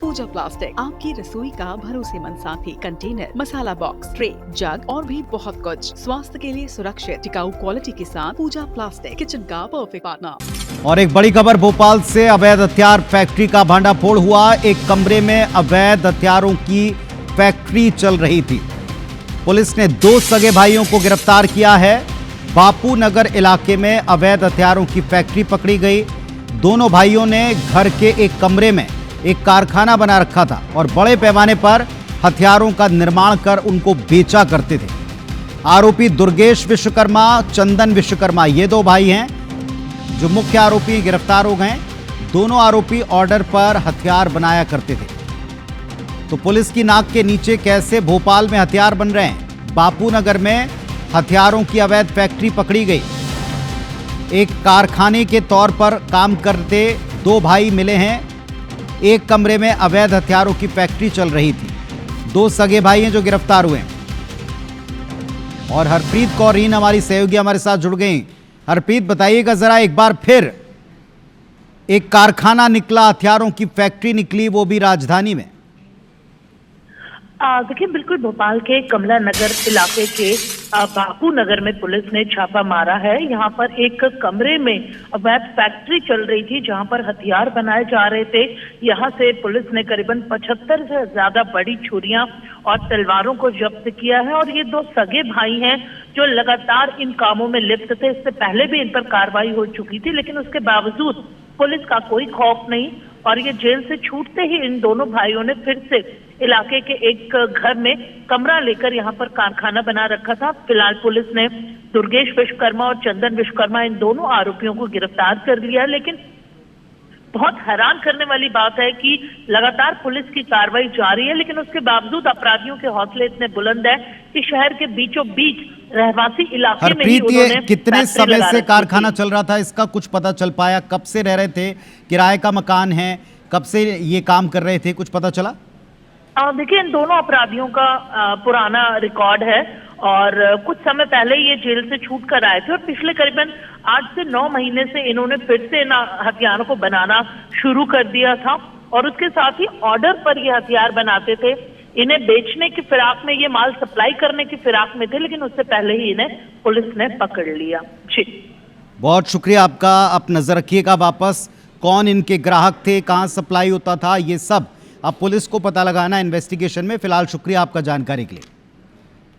पूजा plastic, आपकी रसोई का भरोसेमंद साथी। कंटेनर, मसाला बॉक्स, ट्रे, जग और भी बहुत कुछ। स्वास्थ्य के लिए सुरक्षित टिकाऊ क्वालिटी के साथ पूजा प्लास्टिक, किचन का परफेक्ट पार्टनर। और एक बड़ी खबर भोपाल से अवैध हथियार फैक्ट्री का भांडाफोड़ हुआ। एक कमरे में अवैध हथियारों की फैक्ट्री चल रही थी। पुलिस ने 2 सगे भाइयों को गिरफ्तार किया है। बापू नगर इलाके में अवैध हथियारों की फैक्ट्री पकड़ी गई। दोनों भाइयों ने घर के एक कमरे में एक कारखाना बना रखा था और बड़े पैमाने पर हथियारों का निर्माण कर उनको बेचा करते थे। आरोपी दुर्गेश विश्वकर्मा, चंदन विश्वकर्मा, ये 2 भाई हैं जो मुख्य आरोपी गिरफ्तार हो गए। दोनों आरोपी ऑर्डर पर हथियार बनाया करते थे। तो पुलिस की नाक के नीचे कैसे भोपाल में हथियार बन रहे हैं। बापू नगर में हथियारों की अवैध फैक्ट्री पकड़ी गई। एक कारखाने के तौर पर काम करते 2 भाई मिले हैं। एक कमरे में अवैध हथियारों की फैक्ट्री चल रही थी। 2 सगे भाई हैं जो गिरफ्तार हुए हैं। और हरप्रीत कौर रीन हमारी सहयोगी हमारे साथ जुड़ गई। हरप्रीत, बताइएगा जरा एक बार फिर, एक कारखाना निकला, हथियारों की फैक्ट्री निकली, वो भी राजधानी में। देखिए, बिल्कुल भोपाल के कमला नगर इलाके के बापू नगर में पुलिस ने छापा मारा है। यहाँ पर एक कमरे में अवैध फैक्ट्री चल रही थी जहाँ पर हथियार बनाए जा रहे थे। यहाँ से पुलिस ने करीबन 75 से ज्यादा बड़ी छुरियां और तलवारों को जब्त किया है। और ये 2 सगे भाई हैं जो लगातार इन कामों में लिप्त थे। इससे पहले भी इन पर कार्रवाई हो चुकी थी, लेकिन उसके बावजूद पुलिस का कोई खौफ नहीं। और ये जेल से छूटते ही इन दोनों भाइयों ने फिर से इलाके के एक घर में कमरा लेकर यहाँ पर कारखाना बना रखा था। फिलहाल पुलिस ने दुर्गेश विश्वकर्मा और चंदन विश्वकर्मा, इन दोनों आरोपियों को गिरफ्तार कर लिया। लेकिन बहुत हैरान करने वाली बात है कि लगातार पुलिस की कार्रवाई जारी है, लेकिन उसके बावजूद अपराधियों के हौसले इतने बुलंद है कि शहर के बीचों बीच रहवासी इलाके में ही उन्होंने। ये कितने समय से कारखाना चल रहा था, इसका कुछ पता चल पाया? कब से रह रहे थे? किराए का मकान है? कब से ये काम कर रहे थे, कुछ पता चला? देखिए, इन दोनों अपराधियों का पुराना रिकॉर्ड है और कुछ समय पहले ये जेल से छूट कर आए थे और पिछले करीबन 8 से 9 महीने से इन्होंने फिर से इन हथियारों को बनाना शुरू कर दिया था। और उसके साथ ही ऑर्डर पर ये हथियार बनाते थे। इन्हें बेचने की फिराक में, ये माल सप्लाई करने की फिराक में थे, लेकिन उससे पहले ही इन्हें पुलिस ने पकड़ लिया। जी, बहुत शुक्रिया आपका। आप नजर रखिएगा वापस, कौन इनके ग्राहक थे, कहाँ सप्लाई होता था, ये सब अब पुलिस को पता लगाना इन्वेस्टिगेशन में। फिलहाल शुक्रिया आपका जानकारी के लिए।